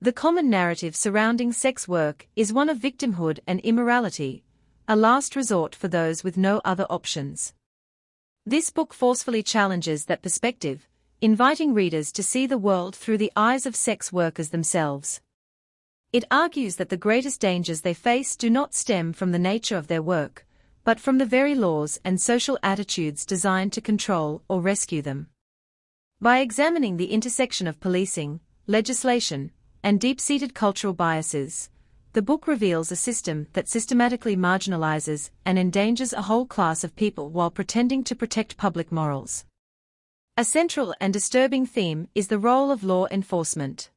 The common narrative surrounding sex work is one of victimhood and immorality, a last resort for those with no other options. This book forcefully challenges that perspective, inviting readers to see the world through the eyes of sex workers themselves. It argues that the greatest dangers they face do not stem from the nature of their work, but from the very laws and social attitudes designed to control or rescue them. By examining the intersection of policing, legislation, and deep-seated cultural biases, the book reveals a system that systematically marginalizes and endangers a whole class of people while pretending to protect public morals. A central and disturbing theme is the role of law enforcement.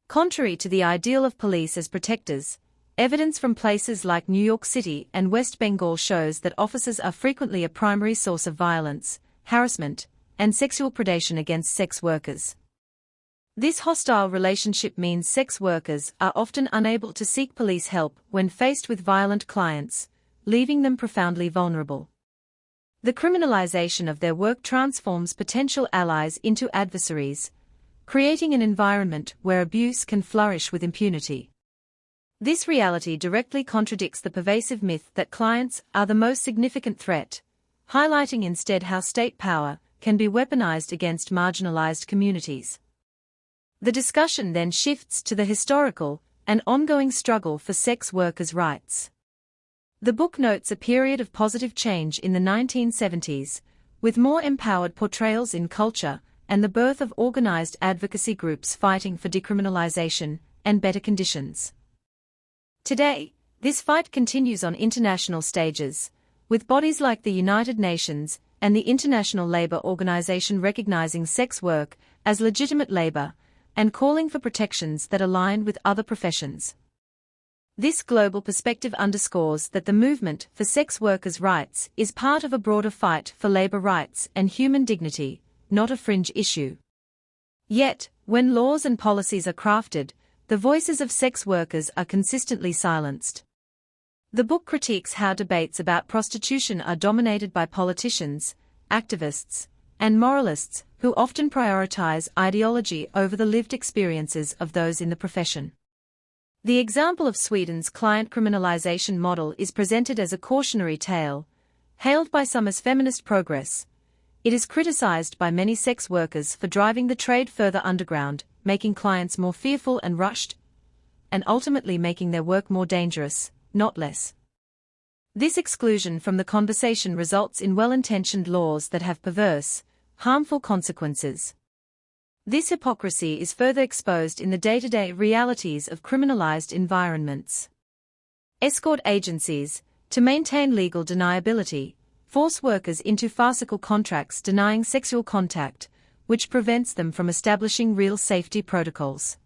Contrary to the ideal of police as protectors, evidence from places like New York City and West Bengal shows that officers are frequently a primary source of violence, harassment, and sexual predation against sex workers. This hostile relationship means sex workers are often unable to seek police help when faced with violent clients, leaving them profoundly vulnerable. The criminalization of their work transforms potential allies into adversaries, creating an environment where abuse can flourish with impunity. This reality directly contradicts the pervasive myth that clients are the most significant threat, highlighting instead how state power can be weaponized against marginalized communities. The discussion then shifts to the historical and ongoing struggle for sex workers' rights. The book notes a period of positive change in the 1970s, with more empowered portrayals in culture and the birth of organized advocacy groups fighting for decriminalization and better conditions. Today, this fight continues on international stages, with bodies like the United Nations and the International Labour Organization recognizing sex work as legitimate labor and calling for protections that align with other professions. This global perspective underscores that the movement for sex workers' rights is part of a broader fight for labor rights and human dignity, not a fringe issue. Yet, when laws and policies are crafted, the voices of sex workers are consistently silenced. The book critiques how debates about prostitution are dominated by politicians, activists, and moralists who often prioritize ideology over the lived experiences of those in the profession. The example of Sweden's client criminalization model is presented as a cautionary tale, hailed by some as feminist progress. It is criticized by many sex workers for driving the trade further underground, making clients more fearful and rushed, and ultimately making their work more dangerous, not less. This exclusion from the conversation results in well-intentioned laws that have perverse, harmful consequences. This hypocrisy is further exposed in the day-to-day realities of criminalized environments. Escort agencies, to maintain legal deniability, force workers into farcical contracts denying sexual contact, which prevents them from establishing real safety protocols.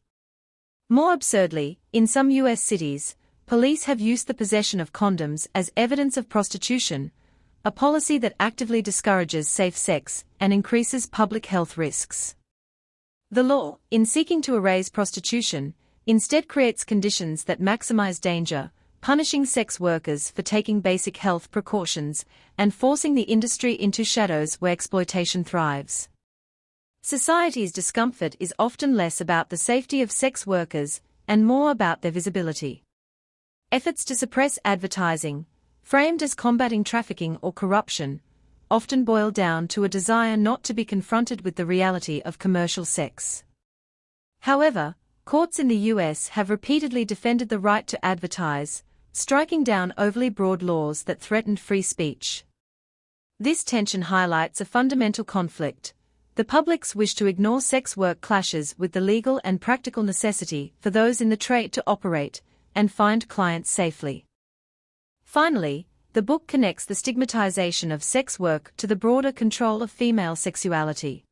More absurdly, in some U.S. cities, police have used the possession of condoms as evidence of prostitution, a policy that actively discourages safe sex and increases public health risks. The law, in seeking to erase prostitution, instead creates conditions that maximize danger, punishing sex workers for taking basic health precautions and forcing the industry into shadows where exploitation thrives. Society's discomfort is often less about the safety of sex workers and more about their visibility. Efforts to suppress advertising, framed as combating trafficking or corruption, often boil down to a desire not to be confronted with the reality of commercial sex. However, courts in the U.S. have repeatedly defended the right to advertise, striking down overly broad laws that threatened free speech. This tension highlights a fundamental conflict. The public's wish to ignore sex work clashes with the legal and practical necessity for those in the trade to operate and find clients safely. Finally, the book connects the stigmatization of sex work to the broader control of female sexuality.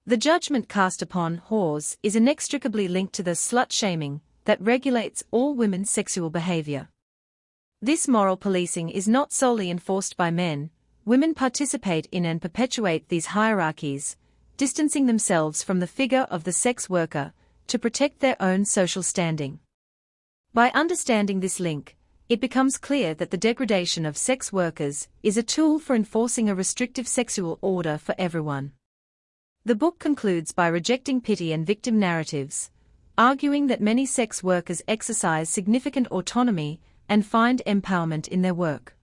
The judgment cast upon whores is inextricably linked to the slut-shaming that regulates all women's sexual behavior. This moral policing is not solely enforced by men. Women participate in and perpetuate these hierarchies, distancing themselves from the figure of the sex worker to protect their own social standing. By understanding this link, it becomes clear that the degradation of sex workers is a tool for enforcing a restrictive sexual order for everyone. The book concludes by rejecting pity and victim narratives, arguing that many sex workers exercise significant autonomy and find empowerment in their work.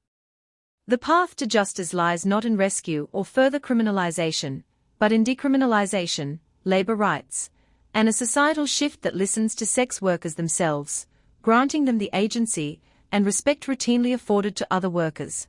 The path to justice lies not in rescue or further criminalization, but in decriminalization, labor rights, and a societal shift that listens to sex workers themselves, granting them the agency and respect routinely afforded to other workers.